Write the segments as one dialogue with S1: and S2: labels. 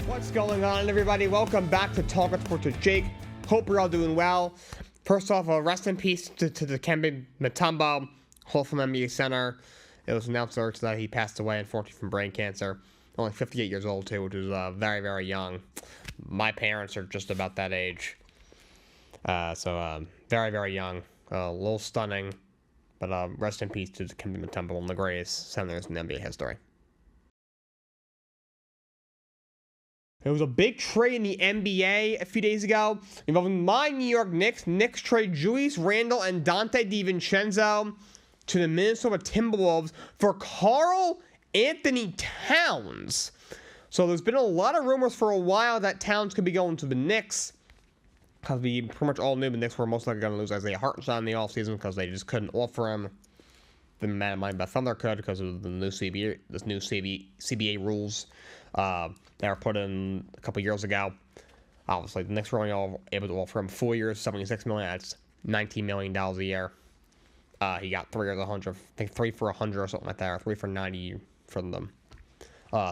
S1: What's going on, everybody? Welcome back to Talkin Sports with Jake. Hope you're all doing well. First off, rest in peace to Dikembe Mutombo, Hall from NBA center. It was announced that he passed away, unfortunately, from brain cancer. Only 58 years old, too, which is very, very young. My parents are just about that age. So very, very young. A little stunning. But rest in peace to Dikembe Mutombo, one of the greatest centers in NBA history. There was a big trade in the NBA a few days ago involving my New York Knicks. Knicks trade Julius Randle and Dante DiVincenzo to the Minnesota Timberwolves for Karl Anthony Towns. So there's been a lot of rumors for a while that Towns could be going to the Knicks, because we pretty much all knew the Knicks were most likely going to lose Isaiah Hartenstein in the offseason because they just couldn't offer him the amount of money the Thunder could because of the new CBA rules that were put in a couple years ago. Obviously, the Knicks were only able to offer him 4 years, $76 million. That's $19 million a year. He got 3 years, 100. I think 3 for 100 or something like that, or 3 for 90 from the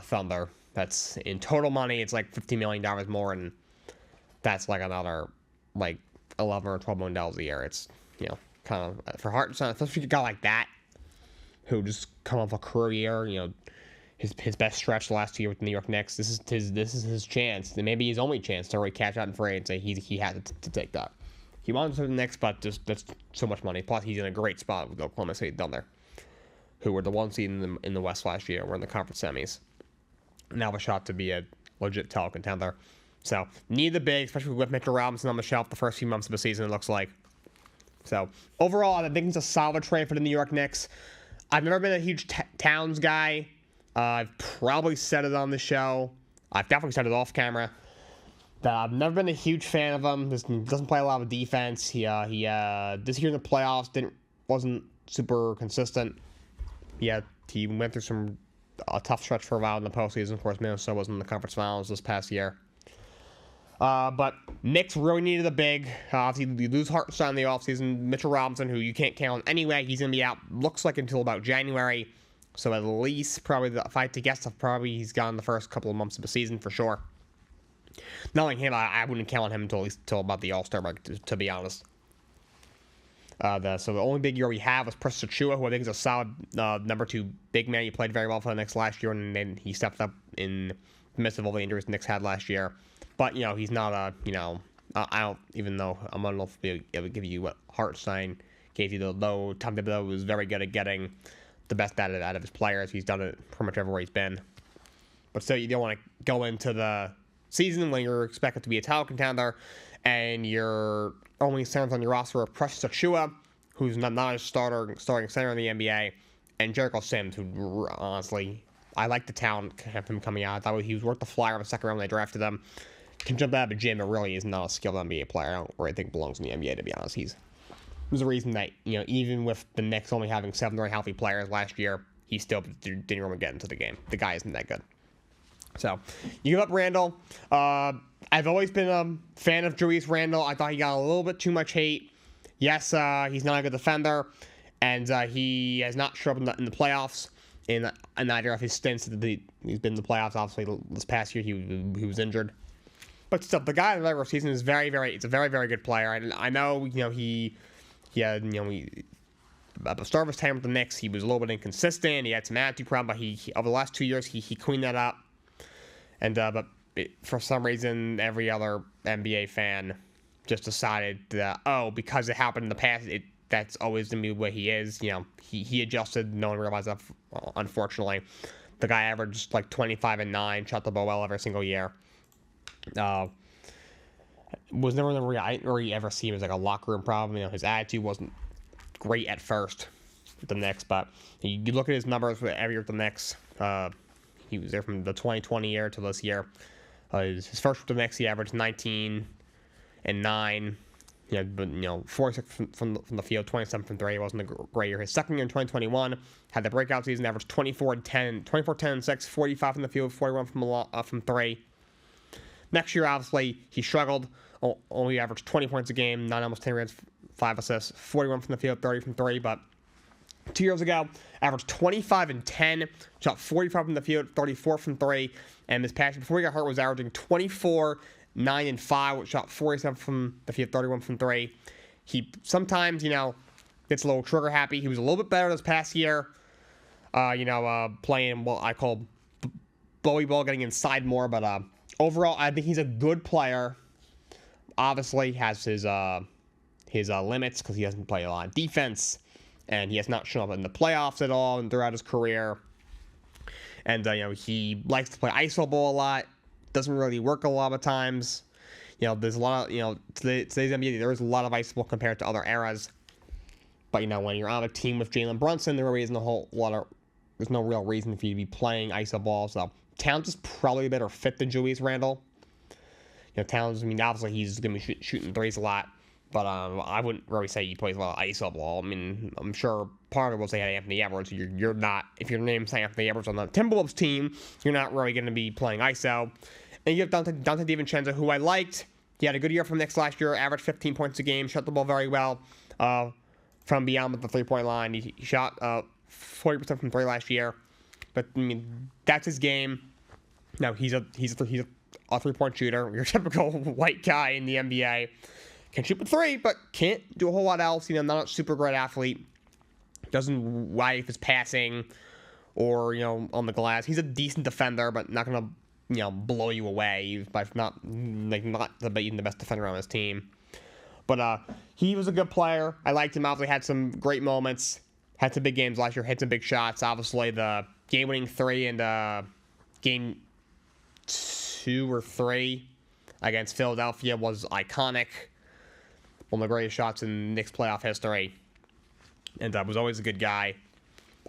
S1: Thunder. That's in total money. It's like $50 million more, and that's like another like $11 or $12 million a year. It's, you know, kind of for Hartenstein, especially a guy like that who just come off a career, you know, his best stretch last year with the New York Knicks. This is his chance, and maybe his only chance to really catch out in free and say he had to take that. He wanted to the Knicks, but just that's so much money. Plus, he's in a great spot with Oklahoma City Thunder, who were the 1 seed in the West last year. We're in the conference semis. Now have a shot to be a legit title contender. So need the big, especially with Mitchell Robinson on the shelf the first few months of the season, it looks like. So overall, I think it's a solid trade for the New York Knicks. I've never been a huge Towns guy. I've probably said it on the show. I've definitely said it off camera that I've never been a huge fan of him. Doesn't play a lot of defense. He this year in the playoffs wasn't super consistent. Yeah, he went through a tough stretch for a while in the postseason. Of course, Minnesota was in the conference finals this past year. But Knicks really needed a big. Obviously, you lose Hartenstein in the offseason. Mitchell Robinson, who you can't count on anyway, he's going to be out, looks like, until about January. So at least, probably, if I had to guess, probably he's gone the first couple of months of the season for sure. Not like him, I wouldn't count on him until about the All-Star break, to be honest. So the only big year we have was Precious Achiuwa, who I think is a solid number 2 big man. He played very well for the Knicks last year, and then he stepped up in the midst of all the injuries the Knicks had last year. But, you know, he's not I don't even know, I'm not able to give you what Hartenstein gave you, though Tom Thibodeau was very good at getting the best out of his players. He's done it pretty much everywhere he's been. But still, you don't want to go into the season when you're expected to be a title contender, and your only centers on your roster are Precious Achiuwa, who's not a starting center in the NBA, and Jericho Sims, who, honestly, I like the talent of him coming out. I thought he was worth the flyer of the second round when they drafted him. Can jump out of the gym, but really is not a skilled NBA player. I don't really think belongs in the NBA, to be honest. There's a reason that, you know, even with the Knicks only having 7 very healthy players last year, he still didn't really get into the game. The guy isn't that good. So, you give up Randle. I've always been a fan of Julius Randle. I thought he got a little bit too much hate. Yes, he's not a good defender, and he has not shown up in the playoffs in either of his stints. He's been in the playoffs, obviously, this past year he was injured. But still, the guy in the regular season is it's a very, very good player. I know, you know, he had, you know, at the start of his time with the Knicks, he was a little bit inconsistent. He had some attitude problem, but he over the last 2 years, he cleaned that up. And but for some reason, every other NBA fan just decided that, because it happened in the past, that's always going to be the way he is. You know, he adjusted. No one realized that, unfortunately. The guy averaged like 25 and 9, shot the ball well every single year. Was never I didn't really ever see him as like a locker room problem. You know, his attitude wasn't great at first with the Knicks, but you look at his numbers for every year with the Knicks. He was there from the 2020 year to this year. His first with the Knicks, he averaged 19 and 9. Yeah, but 46 from the field, 27 from 3. It wasn't a great year. His second year in 2021 had the breakout season, averaged 24, 10, and 6, 45 from the field, 41 from 3. Next year, obviously, he struggled. Only averaged 20 points a game, 9 almost 10 rebounds, 5 assists, 41 from the field, 30 from 3. But 2 years ago, averaged 25 and 10, shot 45 from the field, 34 from 3, and this past before he got hurt was averaging 24, 9 and 5, which shot 47 from the field, 31 from 3. He sometimes, gets a little trigger happy. He was a little bit better this past year, playing what I call Bowie ball, getting inside more, but overall, I think he's a good player. Obviously, has his limits because he doesn't play a lot of defense, and he has not shown up in the playoffs at all and throughout his career. And he likes to play iso ball a lot. Doesn't really work a lot of times. There's a lot of today's NBA. There is a lot of iso ball compared to other eras. But when you're on a team with Jalen Brunson, there really isn't there's no real reason for you to be playing iso ball. So Towns is probably a better fit than Julius Randle. Towns, obviously he's going to be shooting threes a lot, but I wouldn't really say he plays a lot of iso ball. I'm sure part of it was they had Anthony Edwards. You're not, if your name's Anthony Edwards on the Timberwolves team, you're not really going to be playing iso. And you have Dante DiVincenzo, who I liked. He had a good year from Knicks last year, averaged 15 points a game, shot the ball very well from beyond the three-point line. He shot 40% from 3 last year. But, that's his game. Now, he's a three-point shooter. Your typical white guy in the NBA. Can shoot with 3, but can't do a whole lot else. Not a super great athlete. Doesn't wife his passing or, on the glass. He's a decent defender, but not going to, blow you away by not being the best defender on his team. But he was a good player. I liked him. Obviously had some great moments. Had some big games last year. Hit some big shots. Obviously the game-winning 3 and game 2 or 3 against Philadelphia was iconic. One of the greatest shots in Knicks playoff history. And was always a good guy.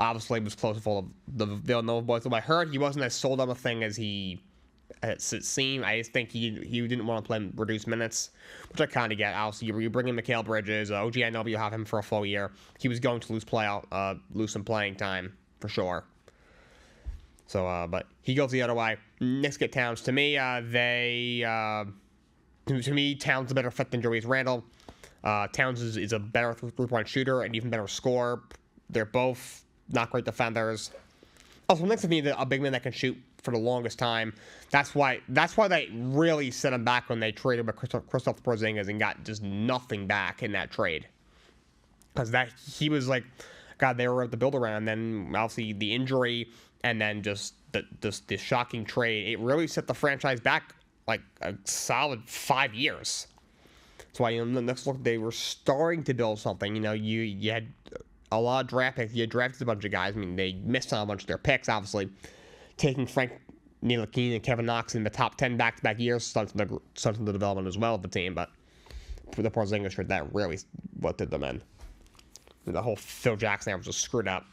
S1: Obviously was close to all of the Villanova boys. So I heard he wasn't as sold on the thing as it seemed. I just think he didn't want to play reduced minutes, which I kind of get. Obviously, you bring in Mikal Bridges, OG Anunoby, you'll have him for a full year. He was going to lose some playing time for sure. So, but he goes the other way. Knicks get Towns. To me, Towns is a better fit than Julius Randle. Towns is a better three-point shooter and even better scorer. They're both not great defenders. Also, Knicks have needed a big man that can shoot for the longest time. That's why they really set him back when they traded with Kristaps Porzingis and got just nothing back in that trade. Because he was like, God, they were at the build around. And then obviously the injury and then just the shocking trade. It really set the franchise back like a solid 5 years. That's why in the next look they were starting to build something. You had a lot of draft picks. You had drafted a bunch of guys. They missed on a bunch of their picks, obviously. Taking Frank Ntilikina and Kevin Knox in the top 10 back-to-back years started the development as well of the team, but for the Porzingis trade, that really what did them in. The whole Phil Jackson era was just screwed up.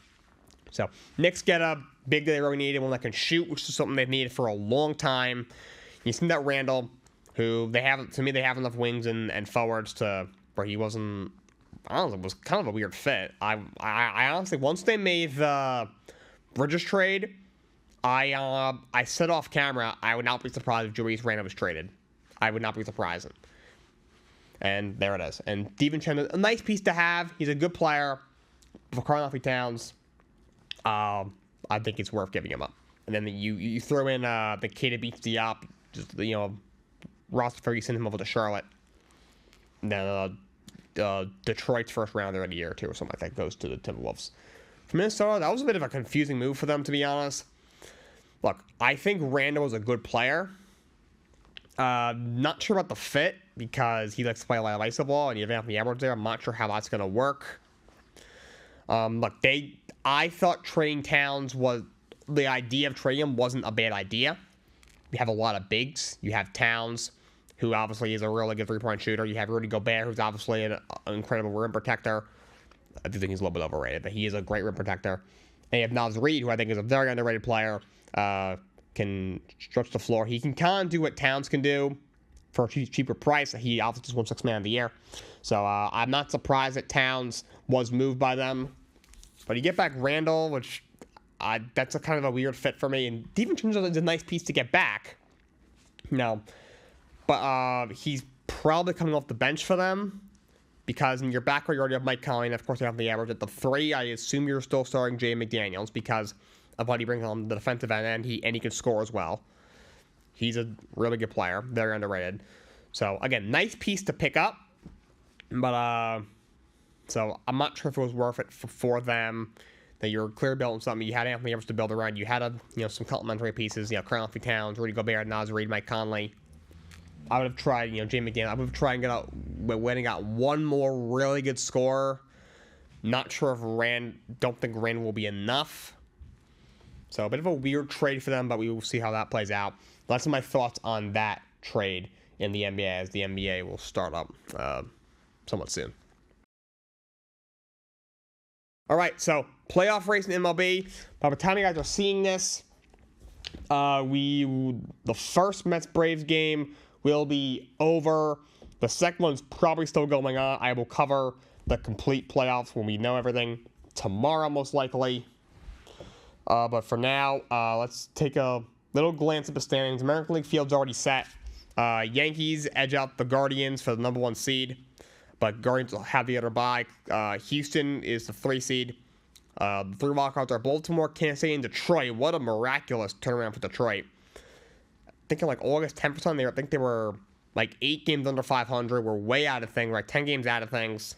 S1: So, Knicks get a big that they really needed, one that can shoot, which is something they've needed for a long time. You see that Randle, who they have enough wings and forwards to where he wasn't. I don't know, it was kind of a weird fit. I honestly, once they made the Bridges trade, I said off camera, I would not be surprised if Julius Randle was traded. I would not be surprised. And there it is. And DiVincenzo, a nice piece to have. He's a good player. For Karl-Anthony Towns, I think it's worth giving him up. And then you throw in the kid that beats Diop, just Ross Ferguson him over to Charlotte. And then Detroit's first rounder in a year or two or something like that goes to the Timberwolves. For Minnesota, that was a bit of a confusing move for them, to be honest. Look, I think Randle was a good player. Not sure about the fit because he likes to play a lot of iso ball and you have Anthony Edwards there. I'm not sure how that's going to work. Look, I thought trading Towns the idea of trading him wasn't a bad idea. You have a lot of bigs. You have Towns, who obviously is a really good three-point shooter. You have Rudy Gobert, who's obviously an incredible rim protector. I do think he's a little bit overrated, but he is a great rim protector. And you have Naz Reid, who I think is a very underrated player. Can stretch the floor. He can kind of do what Towns can do for a cheaper price. He obviously just won Sixth Man of the Year. So I'm not surprised that Towns was moved by them. But you get back Randle, which that's a kind of a weird fit for me. And DiVincenzo is a nice piece to get back. But he's probably coming off the bench for them. because in your backcourt you already have Mike Conley, and of course you have the average. At the 3, I assume you're still starting Jay McDaniels because of what he brings on the defensive end, and he can score as well. He's a really good player, very underrated. So again, nice piece to pick up, but so I'm not sure if it was worth it for them. That you're clear building something. You had Anthony Edwards to build around. You had some complementary pieces. Karl Anthony Towns, Rudy Gobert, Naz Reid, Mike Conley. I would have tried, Jay McDaniels. I would have tried and got one more really good scorer. Not sure if don't think Rand will be enough. So a bit of a weird trade for them, but we will see how that plays out. That's my thoughts on that trade in the NBA, as the NBA will start up somewhat soon. All right, so playoff race in MLB. By the time you guys are seeing this, the first Mets-Braves game will be over. The second one's probably still going on. I will cover the complete playoffs when we know everything tomorrow, most likely. But for now, let's take a little glance at the standings. American League field's already set. Yankees edge out the Guardians for the number 1 seed. But Guardians will have the other bye. Houston is the 3 seed. The 3 wildcards are Baltimore, Kansas City, and Detroit. What a miraculous turnaround for Detroit. Thinking like August 10%, I think they were like 8 games under 500. We're way out of things, right? 10 games out of things.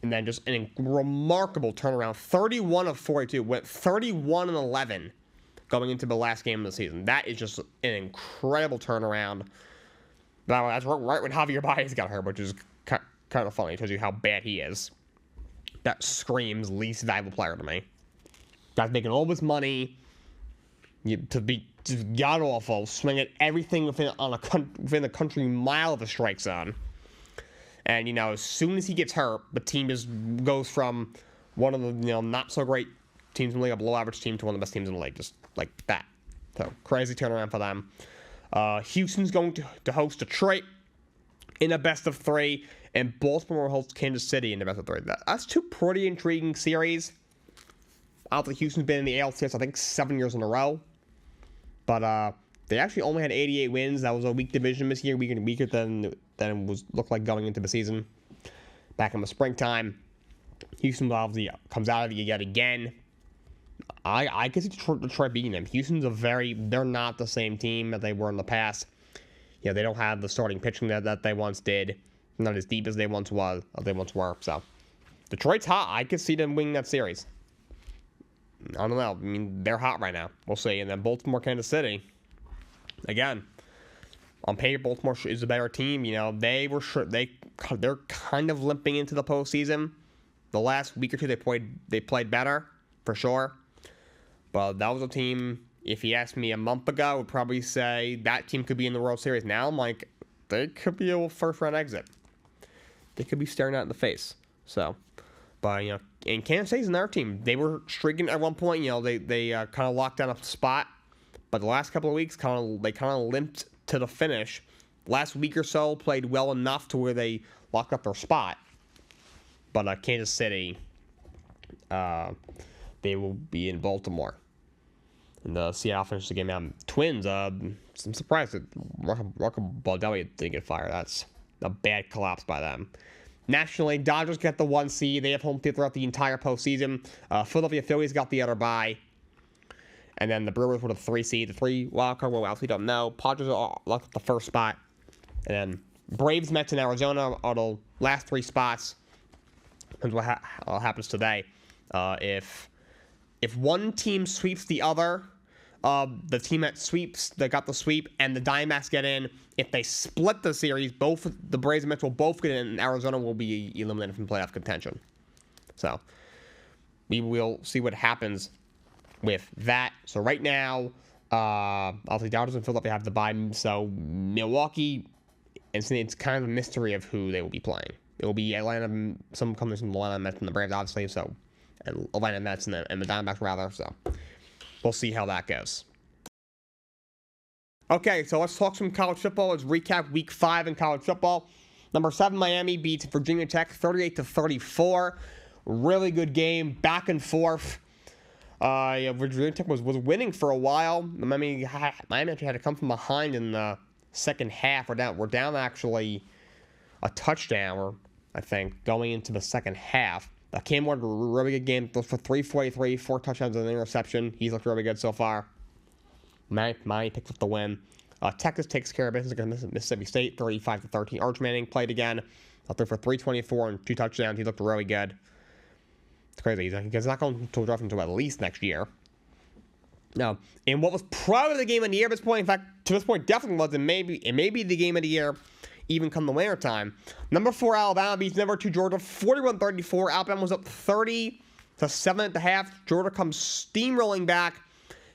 S1: And then just a remarkable turnaround. 31 of 42. Went 31-11 going into the last game of the season. That is just an incredible turnaround. That's right when Javier Baez got hurt, which is kind of funny. It tells you how bad he is. That screams least valuable player to me. Guy's making all this money to be just god-awful, swinging everything within the country mile of the strike zone. And, as soon as he gets hurt, the team just goes from one of the, not-so-great teams in the league, a below-average team, to one of the best teams in the league, just like that. So, crazy turnaround for them. Houston's going to host Detroit in a best-of-3, and Baltimore will host Kansas City in the best-of-3. That's 2 pretty intriguing series. I don't think Houston's been in the ALCS, I think, 7 years in a row. But they actually only had 88 wins. That was a weak division this year, weaker than it looked like going into the season. Back in the springtime, Houston obviously comes out of it yet again. I could see Detroit beating them. Houston's they're not the same team that they were in the past. They don't have the starting pitching that they once did. Not as deep as they once were. So, Detroit's hot. I could see them winning that series. I don't know. I mean, they're hot right now. We'll see. And then Baltimore, Kansas City. Again, on paper, Baltimore is a better team. They're kind of limping into the postseason. The last week or two, they played better, for sure. But that was a team, if you asked me a month ago, I would probably say that team could be in the World Series. Now I'm like, they could be a first-round exit. They could be staring out in the face. So, but, and Kansas City's another team. They were streaking at one point. They kind of locked down a spot. But the last couple of weeks, they kind of limped to the finish. Last week or so, played well enough to where they locked up their spot. But Kansas City, they will be in Baltimore. And the Seattle finished the game out. Twins, I'm surprised that Rocco Baldelli didn't get fired. That's a bad collapse by them. Nationally, Dodgers get the 1 seed. They have home field throughout the entire postseason. Philadelphia Phillies got the other bye. And then the Brewers were the 3 seed. The 3 wild card, well, we don't know. Padres are left at the first spot. And then Braves, Mets, and Arizona are the last 3 spots. Depends what happens today. If one team sweeps the other, the team that got the sweep, and the Diamondbacks get in, if they split the series, both the Braves and Mets will both get in, and Arizona will be eliminated from playoff contention. So we will see what happens with that. So right now, obviously Dodgers and Philadelphia have the bye. So Milwaukee, it's kind of a mystery of who they will be playing. It will be Atlanta, some comes from the Atlanta Mets and the Braves, obviously. So Atlanta Mets and the Diamondbacks, rather. So we'll see how that goes. Okay, so let's talk some college football. Let's recap Week 5 in college football. Number 7, Miami beats Virginia Tech 38-34. Really good game, back and forth. Virginia Tech was winning for a while. Miami actually had to come from behind in the second half. We're down actually a touchdown. Or I think, going into the second half. Cam Ward, really good game. Those for 343, 4 touchdowns and an interception. He's looked really good so far. Miami picks up the win. Texas takes care of business against Mississippi State, 35-13. Arch Manning played again. Threw for 324 and 2 touchdowns. He looked really good. It's crazy. He's not going to draft until at least next year. Now, in what was probably the game of the year at this point, in fact, to this point definitely was, it may be the game of the year, even come the winter time. Number 4 Alabama beats number 2 Georgia, 41-34. Alabama was up 30 to 7 at the half. Georgia comes steamrolling back,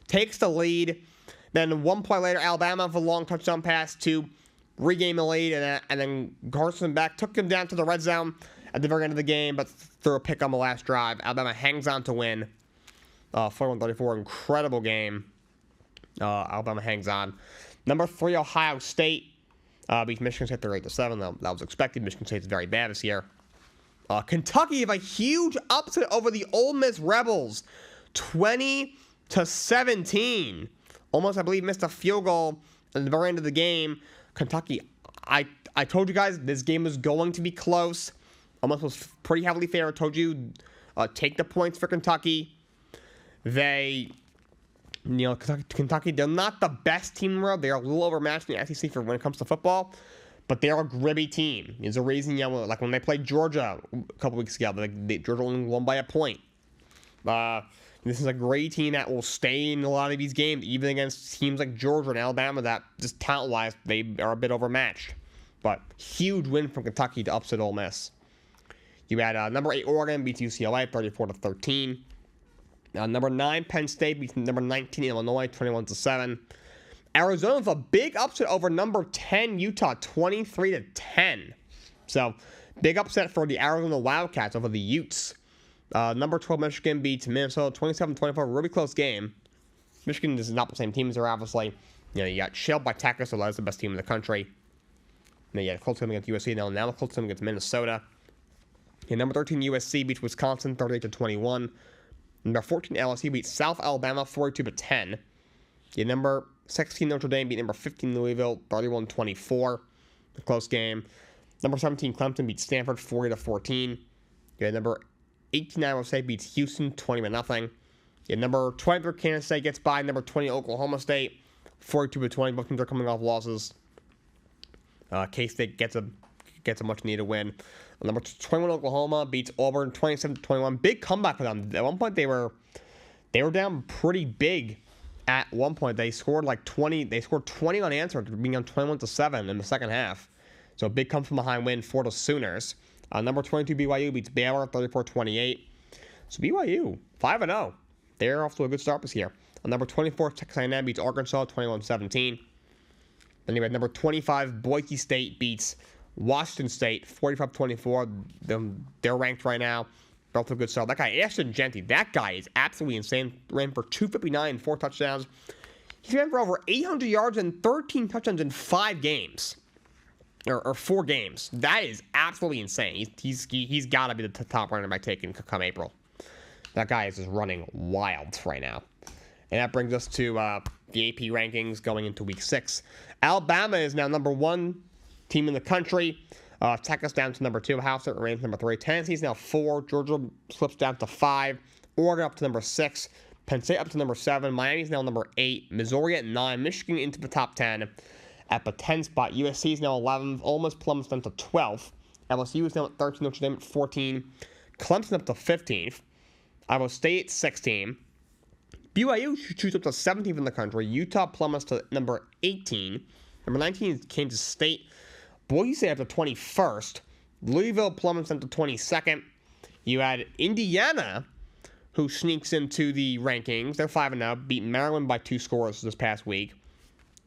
S1: takes the lead. Then 1 play later, Alabama with a long touchdown pass to regain the lead, and then Carson back took him down to the red zone at the very end of the game, but threw a pick on the last drive. Alabama hangs on to win. 41-34, incredible game. Alabama hangs on. Number 3 Ohio State beats Michigan State 38-7. That was expected. Michigan State's very bad this year. Kentucky have a huge upset over the Ole Miss Rebels, 20-17. Almost, I believe, missed a field goal at the very end of the game. Kentucky, I told you guys this game was going to be close. Almost was pretty heavily favored. I told you, take the points for Kentucky. Kentucky, they're not the best team in the world. They're a little overmatched in the SEC for when it comes to football, but they're a gritty team. There's a reason, like when they played Georgia a couple weeks ago, Georgia only won by a point. This is a great team that will stay in a lot of these games, even against teams like Georgia and Alabama that, just talent-wise, they are a bit overmatched. But huge win from Kentucky to upset Ole Miss. You had number 8 Oregon beats UCLA 34-13. Number 9 Penn State beats number 19 Illinois 21-7. Arizona with a big upset over number 10 Utah 23-10. So big upset for the Arizona Wildcats over the Utes. Number 12 Michigan beats Minnesota 27-24. Really close game. Michigan is not the same team as they're obviously. You got shelled by Texas, so that's the best team in the country. You had a close game against USC. Now a close game against Minnesota. Number 13 USC beats Wisconsin 38-21. Number 14 LSU beats South Alabama 42-10. Number 16 Notre Dame beat number 15 Louisville 31-24. A close game. Number 17 Clemson beats Stanford 40-14. Number 18 Iowa State beats Houston 20-0. Number 23 Kansas State gets by number 20 Oklahoma State 42-20. Both teams are coming off losses. K-State gets a much needed win. Number 21 Oklahoma beats Auburn 27-21. Big comeback for them. At one point they were down pretty big. At one point they scored like 20. They scored 20 unanswered, being on 21-7 in the second half. So a big come from behind win for the Sooners. Number 22 BYU beats Baylor 34-28. So BYU 5-0. They're off to a good start this year. Number 24 Texas A&M beats Arkansas 21-17. Then you had number 25 Boise State beats Washington State 45-24. They're ranked right now. Both a good start. That guy Ashton Genty, that guy is absolutely insane. Ran for 259, 4 touchdowns. He ran for over 800 yards and 13 touchdowns in 5 games. Or 4 games. That is absolutely insane. He's got to be the top runner by taking come April. That guy is just running wild right now. And that brings us to the AP rankings going into week 6. Alabama is now number 1 team in the country. Texas down to number 2. Ohio State remains number 3. Tennessee is now 4. Georgia slips down to 5. Oregon up to number 6. Penn State up to number 7. Miami is now number 8. Missouri at 9. Michigan into the top 10. At the 10 spot, USC is now 11th. Almost plummets down to 12th. LSU is now at 13. Notre Dame at 14. Clemson up to 15th. Iowa State 16. BYU shoots up to 17th in the country. Utah plummets to number 18. Number 19 is Kansas State. Boise State up to 21st. Louisville plummets down to 22nd. You had Indiana, who sneaks into the rankings. They're 5-0. Beat Maryland by 2 scores this past week.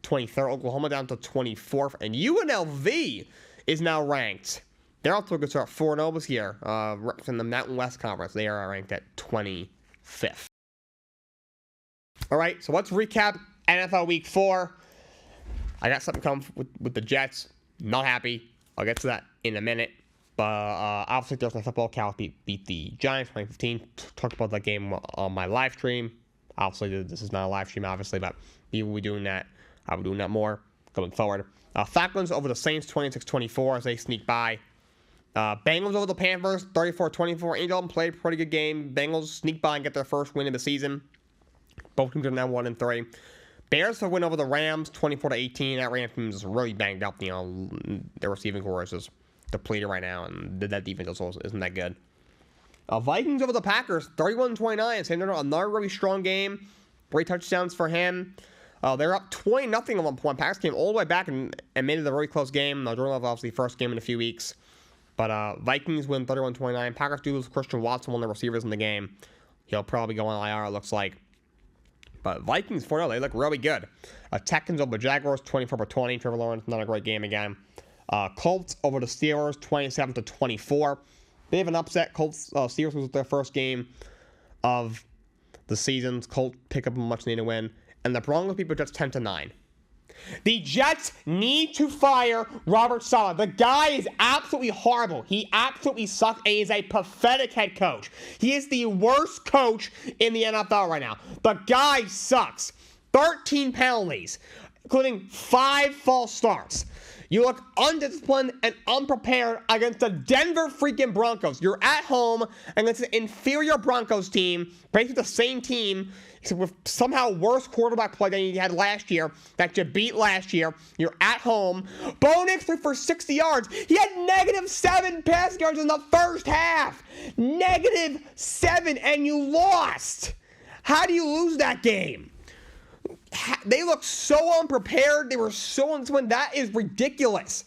S1: 23rd. Oklahoma down to 24th. And UNLV is now ranked. They're off to a good start. 4-0 this year. From the Mountain West Conference. They are ranked at 25th. All right, so let's recap NFL Week 4. I got something coming with the Jets. Not happy. I'll get to that in a minute. But obviously, Thursday Night Football, Cal beat the Giants 2015. Talked about that game on my live stream. Obviously, this is not a live stream, obviously, but we will be doing that. I'll be doing that more going forward. Falcons over the Saints 26-24 as they sneak by. Bengals over the Panthers, 34-24. Angel played a pretty good game. Bengals sneak by and get their first win of the season. Both teams are now 1-3. Bears for win over the Rams, 24-18. That Rams team is really banged up. You know, their receiving core is just depleted right now, and that defense also isn't that good. Vikings over the Packers, 31-29. Sanders, another really strong game. 3 touchdowns for him. They're up 20-0 at one point. Packers came all the way back and made it a really close game. Jordan Love, obviously, first game in a few weeks. But Vikings win 31-29. Packers do lose Christian Watson, one of the receivers in the game. He'll probably go on IR, it looks like. But Vikings 4-0, they look really good. Texans over the Jaguars, 24-20. Trevor Lawrence, not a great game again. Colts over the Steelers, 27-24. They have an upset. Colts, Steelers was their first game of the season. Colts pick up a much-needed win. And the Broncos beat the Jets 10-9. The Jets need to fire Robert Saleh. The guy is absolutely horrible. He absolutely sucks and is a pathetic head coach. He is the worst coach in the NFL right now. The guy sucks. 13 penalties, including 5 false starts. You look undisciplined and unprepared against the Denver freaking Broncos. You're at home against an inferior Broncos team, basically the same team, except with somehow worse quarterback play than you had last year, that you beat last year. You're at home. Bo Nix threw for 60 yards. He had -7 passing yards in the first half. -7, and you lost. How do you lose that game? They look so unprepared. They were so undisciplined. That is ridiculous.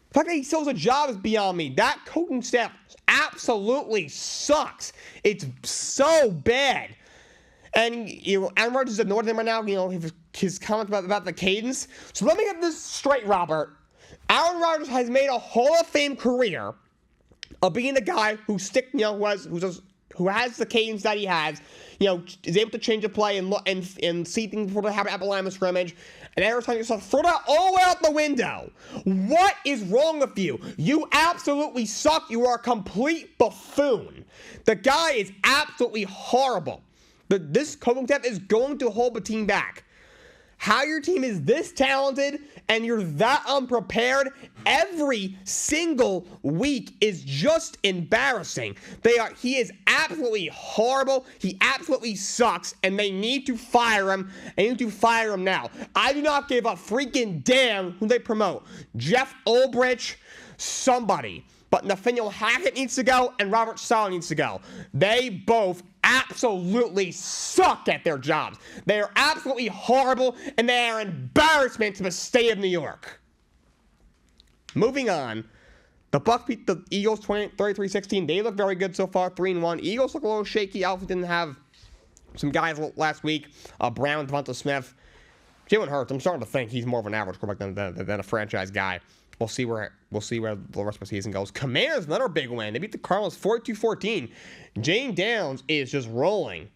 S1: The fact that he still has a job is beyond me. That coaching staff absolutely sucks. It's so bad. And Aaron Rodgers is ignoring him right now. His comments about the cadence. So let me get this straight, Robert. Aaron Rodgers has made a Hall of Fame career of being the guy who who has the cadence that he has, is able to change a play and see things before they happen at the line of scrimmage. And every time yourself, throw that all the way out the window. What is wrong with you? You absolutely suck. You are a complete buffoon. The guy is absolutely horrible. This coaching staff is going to hold the team back. How your team is this talented and you're that unprepared every single week is just embarrassing. He is absolutely horrible. He absolutely sucks, and they need to fire him. They need to fire him now. I do not give a freaking damn who they promote. Jeff Ulbrich, somebody. But Nathaniel Hackett needs to go, and Robert Saleh needs to go. They both absolutely suck at their jobs. They are absolutely horrible, and they are an embarrassment to the state of New York. Moving on, the Bucs beat the Eagles 33-16. They look very good so far, 3-1. Eagles look a little shaky. Alpha didn't have some guys last week. Brown, Devonta Smith. Jalen Hurts, I'm starting to think he's more of an average quarterback than a franchise guy. We'll see where the rest of the season goes. Commanders, another big win. They beat the Cardinals 42-14. Jane Downs is just rolling.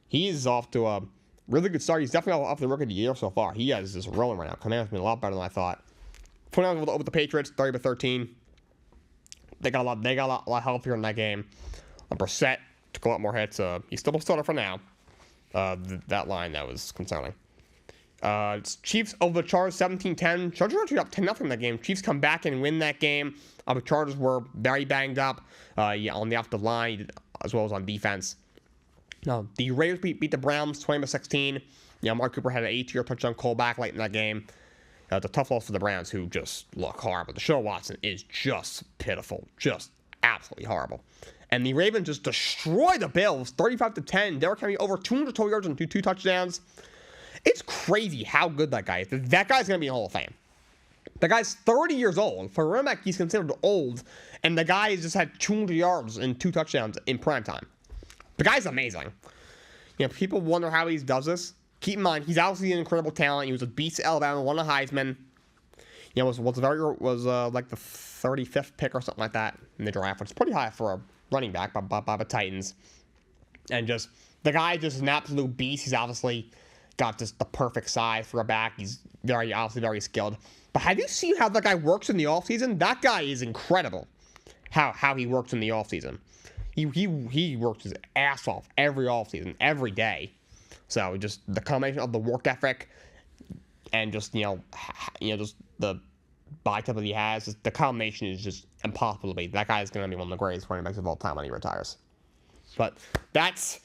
S1: He's off to a really good start. He's definitely off the rookie of the year so far. He is just rolling right now. Commanders been a lot better than I thought. 29 over the Patriots, 30-13. They got a lot healthier in that game. Brissett took a lot more hits. He's still a starter for now. That line, that was concerning. It's Chiefs over the Chargers 17-10. Chargers actually up 10-0 in that game. Chiefs come back and win that game. The Chargers were very banged up on the offensive line as well as on defense. Now, the Raiders beat the Browns 20-16. Mark Cooper had an 8-yard touchdown call back late in that game. It's a tough loss for the Browns, who just look horrible. Deshaun Watson is just pitiful. Just absolutely horrible. And the Ravens just destroyed the Bills 35-10. Derrick Henry over 200 total yards and two touchdowns. It's crazy how good that guy is. That guy's going to be in the Hall of Fame. The guy's 30 years old. For a running back, he's considered old. And the guy has just had 200 yards and 2 touchdowns in prime time. The guy's amazing. People wonder how he does this. Keep in mind, he's obviously an incredible talent. He was a beast at Alabama, won a Heisman. Was like the 35th pick or something like that in the draft, which is pretty high for a running back by the Titans. And just, the guy just an absolute beast. He's obviously got just the perfect size for a back. He's obviously very skilled. But have you seen how that guy works in the offseason? That guy is incredible. How he works in the offseason. He works his ass off every offseason, every day. So just the combination of the work ethic and just just the body type that he has, the combination is just impossible to beat. That guy is going to be one of the greatest running backs of all time when he retires. But that's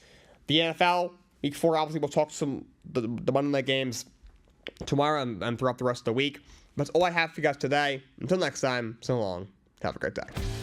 S1: the NFL. Week 4, obviously, we'll talk some the Monday night games tomorrow and throughout the rest of the week. That's all I have for you guys today. Until next time, so long. Have a great day.